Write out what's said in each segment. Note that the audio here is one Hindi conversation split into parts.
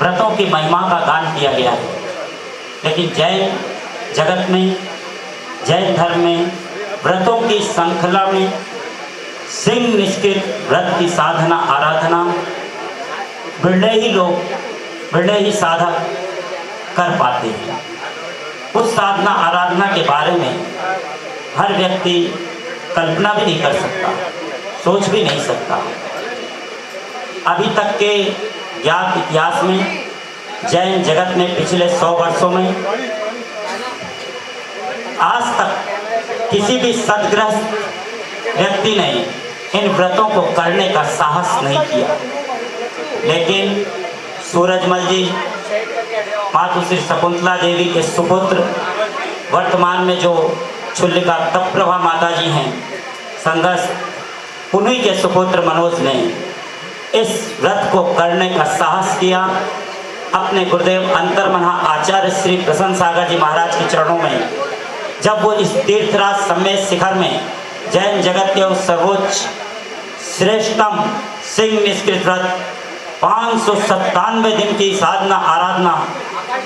व्रतों की महिमा का गान किया गया है। लेकिन जैन जगत में, जैन धर्म में व्रतों की श्रृंखला में सिंह निष्कृत व्रत की साधना आराधना बिरले ही लोग, बिरले ही साधक कर पाते हैं। उस साधना आराधना के बारे में हर व्यक्ति कल्पना भी नहीं कर सकता, सोच भी नहीं सकता। अभी तक के ज्ञात इतिहास में जैन जगत में पिछले 100 वर्षों में आज तक किसी भी सद्गृहस्थ व्यक्ति ने इन व्रतों को करने का साहस नहीं किया। लेकिन सूरजमल जी, मातु श्री शकुंतला देवी के सुपुत्र, वर्तमान में जो छुल्लिका तपप्रभा माता जी हैं संघर्ष, उन्हीं के सुपुत्र मनोज ने इस व्रत को करने का साहस किया। अपने गुरुदेव अंतर्मना आचार्य श्री प्रसन्न सागर जी महाराज के चरणों में जब वो इस तीर्थराज समेत शिखर में जैन जगत के उस सर्वोच्च श्रेष्ठतम सिंह निष्कृत व्रत 597 दिन की साधना आराधना,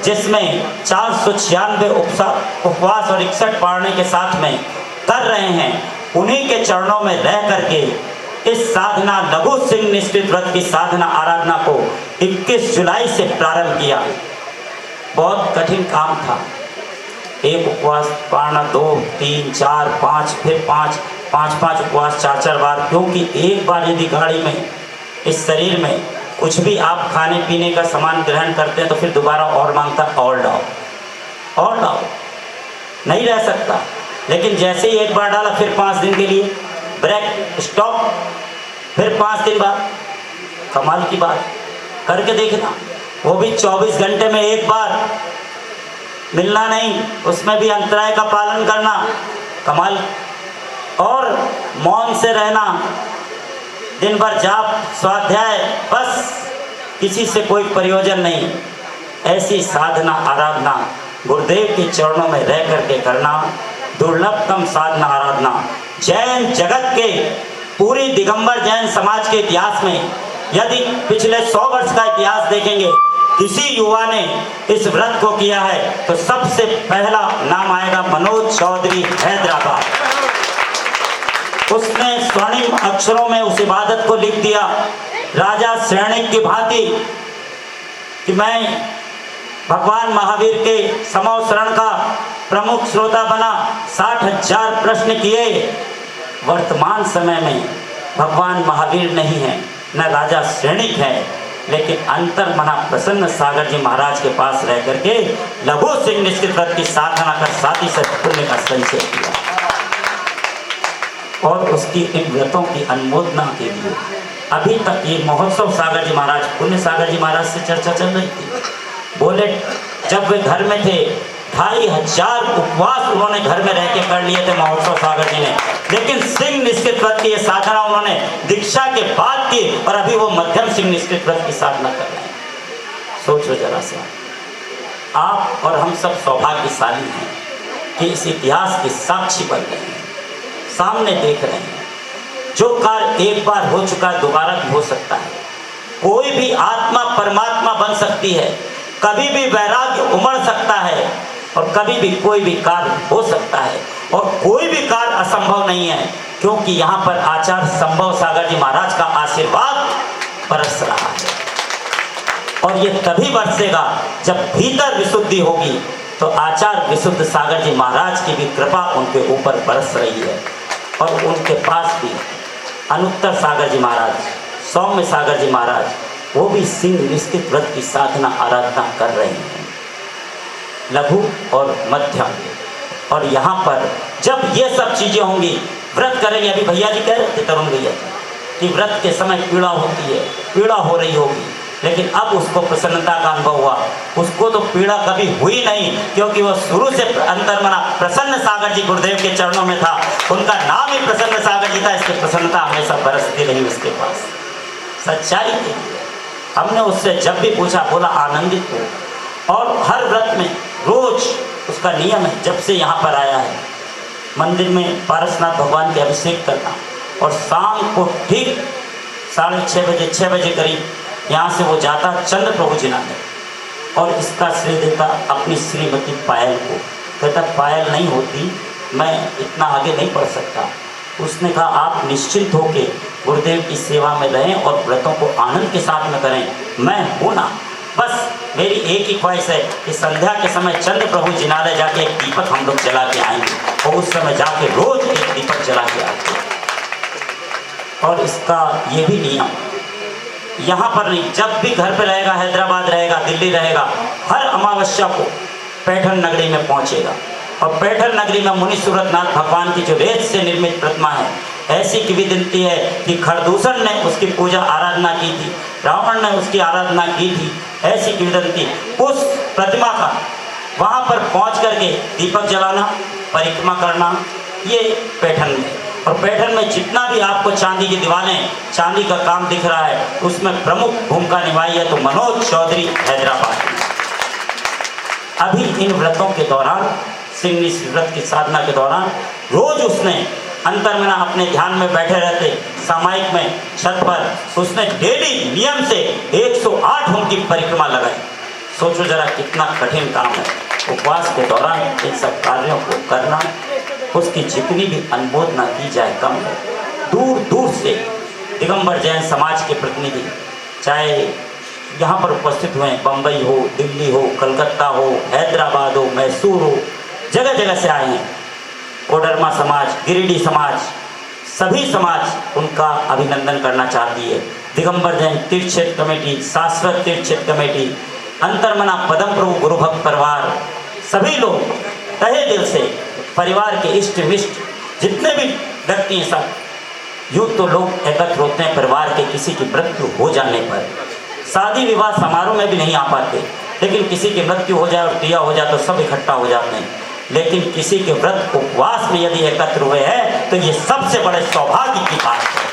जिसमें 496 उपवास और 61 पारने के साथ में कर रहे हैं, उन्हीं के चरणों में रह करके इस साधना लघु सिंह निष्कृत व्रत की साधना आराधना को 21 जुलाई से प्रारंभ किया। बहुत कठिन काम था। एक उपवास पारना, 2, 3, 4, 5, फिर 5 उपवास 4 बार, क्योंकि एक बार यदि गाड़ी में इस शरीर में कुछ भी आप खाने पीने का सामान ग्रहण करते हैं तो फिर दोबारा और मांगता, और लाओ, नहीं रह सकता। लेकिन जैसे ही एक बार डाला फिर 5 दिन के लिए ब्रेक, स्टॉप, फिर 5 दिन बाद। कमाल की बात, करके देखना, वो भी 24 घंटे में एक बार, मिलना नहीं, उसमें भी अंतराय का पालन करना, कमाल। और मौन से रहना, दिन भर जाप स्वाध्याय, बस किसी से कोई प्रयोजन नहीं। ऐसी साधना आराधना गुरुदेव के चरणों में रह करके करना दुर्लभतम साधना आराधना। जैन जगत के पूरी दिगंबर जैन समाज के इतिहास में यदि पिछले 100 वर्ष का इतिहास देखेंगे, किसी युवा ने इस व्रत को किया है तो सबसे पहला नाम आएगा मनोज चौधरी हैदराबाद। उसने स्वर्णिम अक्षरों में उस इबादत को लिख दिया राजा श्रेणिक की भांति कि मैं भगवान महावीर के समोसरण का प्रमुख श्रोता बना, 60,000 प्रश्न किए। वर्तमान समय में भगवान महावीर नहीं है, न राजा श्रेणिक है, लेकिन अंतर्मना प्रसन्न सागर जी महाराज के पास रह करके लघु सिंह निष्कृत व्रत की साधना कर साथी से पुण्य का संचय किया। और उसकी इन व्रतों की अनुमोदना के लिए अभी तक ये महोत्सव सागर जी महाराज, पुण्य सागर जी महाराज से चर्चा चल रही थी। बोले जब वे घर में थे 2,500 उपवास उन्होंने घर में रह के कर लिए थे महोत्सव सागर जी ने, लेकिन सिंह निष्कृत व्रत की ये साधना उन्होंने दीक्षा के बाद की, और अभी वो मध्यम सिंह निष्कृत व्रत की साधना कर रहे हैं। सोचो जरा सा, आप और हम सब सौभाग्यशाली हैं कि इस इतिहास के साक्षी बन रहे हैं, सामने देख रहे हैं। जो कार्य एक बार हो चुका दोबारा भी हो सकता है। कोई भी आत्मा परमात्मा बन सकती है, कभी भी वैराग्य उमड़ सकता है, और कभी भी कोई भी कार्य हो सकता है, और कोई भी कार्य असंभव नहीं है, क्योंकि यहाँ पर आचार्य संभव सागर जी महाराज का आशीर्वाद बरस रहा है। और ये तभी बरसेगा जब भीतर विशुद्धि होगी। तो आचार्य विशुद्ध सागर जी महाराज की भी कृपा उनके ऊपर बरस रही है, और उनके पास भी अनुत्तर सागर जी महाराज, सौम्य सागर जी महाराज, वो भी सिंह निष्कृत व्रत की साधना आराधना कर रहे हैं, लघु और मध्यम। और यहाँ पर जब ये सब चीज़ें होंगी, व्रत करेंगे, अभी भैया जी कह रहे थे, तरुण भैया जी, कि व्रत के समय पीड़ा होती है, पीड़ा हो रही होगी, लेकिन अब उसको प्रसन्नता का अनुभव हुआ। उसको तो पीड़ा कभी हुई नहीं, क्योंकि वो शुरू से अंतर्मना प्रसन्न सागर जी गुरुदेव के चरणों में था, उनका नाम ही प्रसन्न सागर जी था, इसकी प्रसन्नता हमेशा बरसती रही उसके पास। सच्चाई के लिए हमने उससे जब भी पूछा, बोला आनंदित हो। और हर व्रत में रोज उसका नियम है, जब से यहाँ पर आया है, मंदिर में पारसनाथ भगवान के अभिषेक करना, और शाम को ठीक 6:30 बजे 6 बजे करीब यहाँ से वो जाता चंद्र प्रभु जी नाथ और इसका श्रेय देता अपनी श्रीमती पायल को। कहता पायल नहीं होती मैं इतना आगे नहीं बढ़ सकता। उसने कहा आप निश्चिंत होकर गुरुदेव की सेवा में रहें और व्रतों को आनंद के साथ में करें, मैं हूँ ना। बस मेरी एक ही ख्वाहिश है कि संध्या के समय चंद्र प्रभु जिनालय जाके एक दीपक हम लोग जला के आएंगे और उस समय जाके रोज एक दीपक जला के आएंगे। और इसका ये भी नियम यहाँ पर नहीं, जब भी घर पे रहेगा, हैदराबाद रहेगा, दिल्ली रहेगा, हर अमावस्या को पैठन नगरी में पहुँचेगा। और पैठन नगरी में मुनि सूरतनाथ भगवान की जो रेत से निर्मित प्रतिमा है, ऐसी किंवदंती है कि खरदूषण ने उसकी पूजा आराधना की थी, रावण ने उसकी आराधना की थी। ऐसी किंवदंती उस प्रतिमा का वहाँ पर पहुँच करके दीपक जलाना, परिक्रमा करना, ये पैठन में। और पैठन में जितना भी आपको चांदी की दीवारें, चांदी का काम दिख रहा है, उसमें प्रमुख भूमिका निभाई है तो मनोज चौधरी हैदराबाद में। अभी इन व्रतों के दौरान, सिंगनी व्रत की साधना के दौरान, रोज उसने अंतर्मना अपने ध्यान में बैठे रहते, सामायिक में छत पर उसने डेली नियम से 108 उनकी परिक्रमा लगाई। सोचो जरा कितना कठिन काम है। उपवास के दौरान इन सब कार्यों को करना, उसकी जितनी भी अनुमोदना की जाए कम है। दूर दूर से दिगंबर जैन समाज के प्रतिनिधि, चाहे यहाँ पर उपस्थित हुए, बम्बई हो, दिल्ली हो, कलकत्ता हो, हैदराबाद हो, मैसूर हो, जगह जगह से आए हैं। कोडरमा समाज, गिरिडीह समाज, सभी समाज उनका अभिनंदन करना चाहती है। दिगंबर जैन तीर्थ क्षेत्र कमेटी, शाश्वत तीर्थ क्षेत्र कमेटी, अंतर्मना पदम प्रभु गुरु भक्त परिवार, सभी लोग तहे दिल से परिवार के इष्ट मिष्ट जितने भी व्यक्ति हैं, सब यूँ तो लोग एकत्र होते हैं परिवार के किसी की मृत्यु हो जाने पर। शादी विवाह समारोह में भी नहीं आ पाते, लेकिन किसी की मृत्यु हो जाए और क्रिया हो जाए तो सब इकट्ठा हो जाते हैं। लेकिन किसी के व्रत उपवास में यदि एकत्र हुए हैं तो ये सबसे बड़े सौभाग्य की बात है।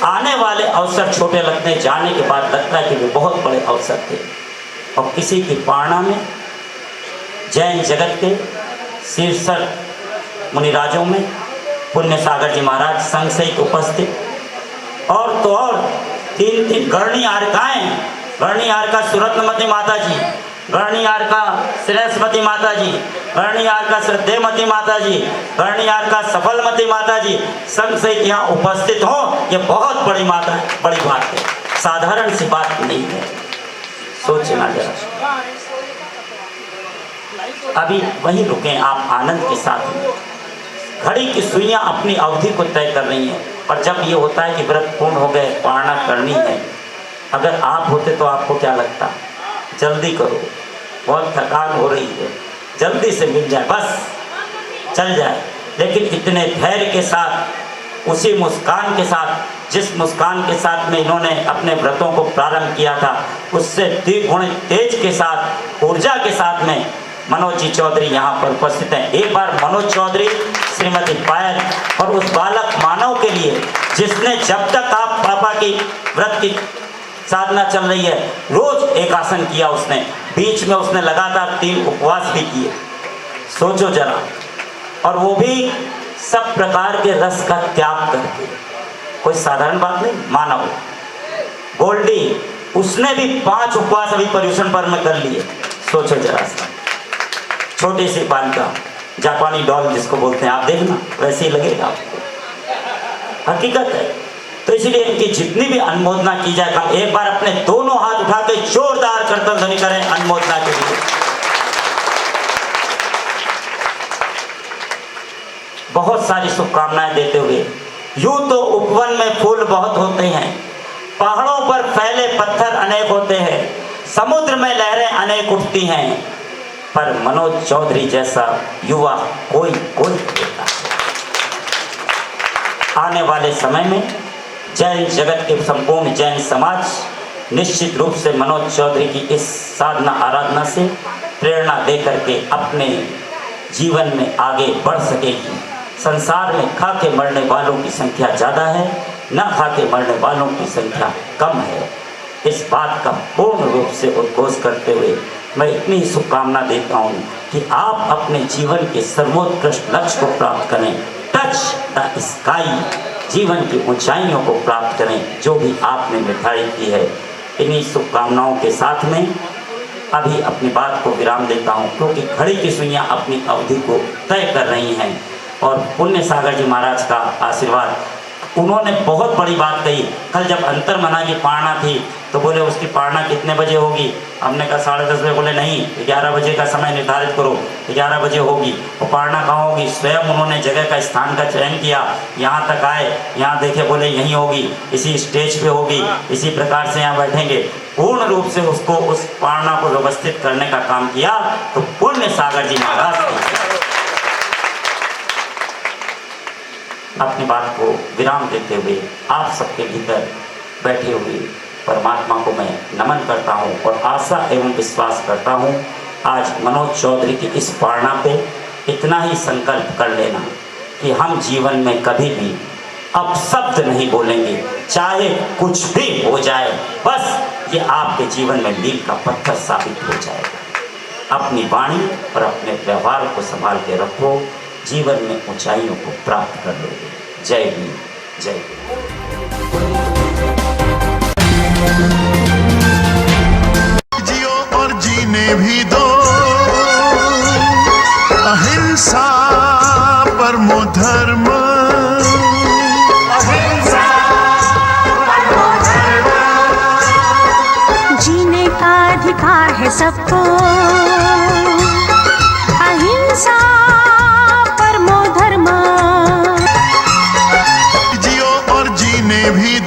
आने वाले अवसर छोटे लगते हैं, जाने के बाद लगता है कि वे बहुत बड़े अवसर थे। और किसी की पारणा में जैन जगत के शीर्षक मुनिराजों में पुण्य सागर जी महाराज संघ सहित उपस्थित, और तो और 3 गढ़नी आरकाएं, गढ़नी आरका सुरत्नमती माता जी, गढ़नी आरका श्रेयसमती माता जी, गढ़नी आरका श्रद्धेमती माता जी, गढ़नी आरका सफलमती माता जी संघ सहित यहाँ उपस्थित हो, ये बहुत बड़ी माता है, बड़ी बात है, साधारण सी बात नहीं है। सोचना जरा। अभी वहीं रुके आप आनंद के साथ। घड़ी की सुइयां अपनी अवधि को तय कर रही हैं, और जब ये होता है कि व्रत पूर्ण हो गए, पारणा करनी है, अगर आप होते तो आपको क्या लगता? जल्दी करो, बहुत थकान हो रही है, जल्दी से मिल जाए, बस चल जाए। लेकिन इतने धैर्य के साथ, उसी मुस्कान के साथ, जिस मुस्कान के साथ में इन्होंने अपने व्रतों को प्रारंभ किया था, उससे द्विगुण तेज के साथ, ऊर्जा के साथ में मनोज जी चौधरी यहाँ पर उपस्थित हैं। एक बार मनोज चौधरी, श्रीमती पायल और उस बालक मानव के लिए, जिसने जब तक आप पापा की व्रत की साधना चल रही है रोज एक आसन किया उसने, बीच में उसने लगातार 3 उपवास भी किए। सोचो जरा, और वो भी सब प्रकार के रस का त्याग करके। कोई साधारण बात नहीं। मानव गोल्डी, उसने भी 5 उपवास अभी पर्यूषण पर्व में कर लिए। सोचो जरा, छोटी सी बालिका, जापानी डॉल जिसको बोलते हैं, आप देखना वैसे ही लगेगा आपको, हकीकत है। तो इसलिए इनकी जितनी भी अनुमोदना की जाए कम। एक बार अपने दोनों हाथ उठा के जोरदार कीर्तन ध्वनि करें अनुमोदना के लिए। बहुत सारी शुभकामनाएं देते हुए, यूं तो उपवन में फूल बहुत होते हैं, पहाड़ों पर फैले पत्थर अनेक होते हैं, समुद्र में लहरें अनेक उठती हैं, पर मनोज चौधरी जैसा युवा कोई देता है। आने वाले समय में जैन जगत के संपूर्ण जैन समाज निश्चित रूप से मनोज चौधरी की इस साधना आराधना से प्रेरणा दे करके अपने जीवन में आगे बढ़ सकेगी। संसार में खा के मरने वालों की संख्या ज़्यादा है, न खा के मरने वालों की संख्या कम है। इस बात का पूर्ण रूप से उद्घोष करते हुए मैं इतनी ही शुभकामना देता हूँ कि आप अपने जीवन के सर्वोत्कृष्ट लक्ष्य को प्राप्त करें, टच द स्काई, जीवन की ऊंचाइयों को प्राप्त करें जो भी आपने निर्धारित की है। इन्हीं शुभकामनाओं के साथ में अभी अपनी बात को विराम देता हूँ, क्योंकि घड़ी की सुइयाँ अपनी अवधि को तय कर रही हैं। और पुण्य सागर जी महाराज का आशीर्वाद, उन्होंने बहुत बड़ी बात कही। कल जब अंतर्मना की पारणा थी तो बोले उसकी पारणा कितने बजे होगी? हमने कहा 10:30 बजे। बोले नहीं, 11 बजे का समय निर्धारित करो, 11 बजे होगी। और पारणा कहाँ होगी? स्वयं उन्होंने जगह का, स्थान का चयन किया। यहाँ तक आए, यहाँ देखे, बोले यहीं होगी, इसी स्टेज पे होगी, इसी प्रकार से यहाँ बैठेंगे। पूर्ण रूप से उसको, उस पारणा को व्यवस्थित करने का काम किया तो पुण्य सागर जी महाराज ने। अपनी बात को विराम देते हुए आप सबके भीतर बैठे हुए परमात्मा को मैं नमन करता हूँ और आशा एवं विश्वास करता हूँ आज मनोज चौधरी की इस पारणा पे इतना ही संकल्प कर लेना कि हम जीवन में कभी भी अपशब्द नहीं बोलेंगे, चाहे कुछ भी हो जाए। बस ये आपके जीवन में मील का पत्थर साबित हो जाएगा। अपनी वाणी और अपने व्यवहार को संभाल के रखो, जीवन में ऊंचाइयों को प्राप्त कर लोगे। जय भीम, जय भीम। जियो और जीने भी दो, अहिंसा परमो धर्म, अहिंसा परमो धर्म। जीने का अधिकार है सबको, अहिंसा परमो धर्म। जियो और जीने भी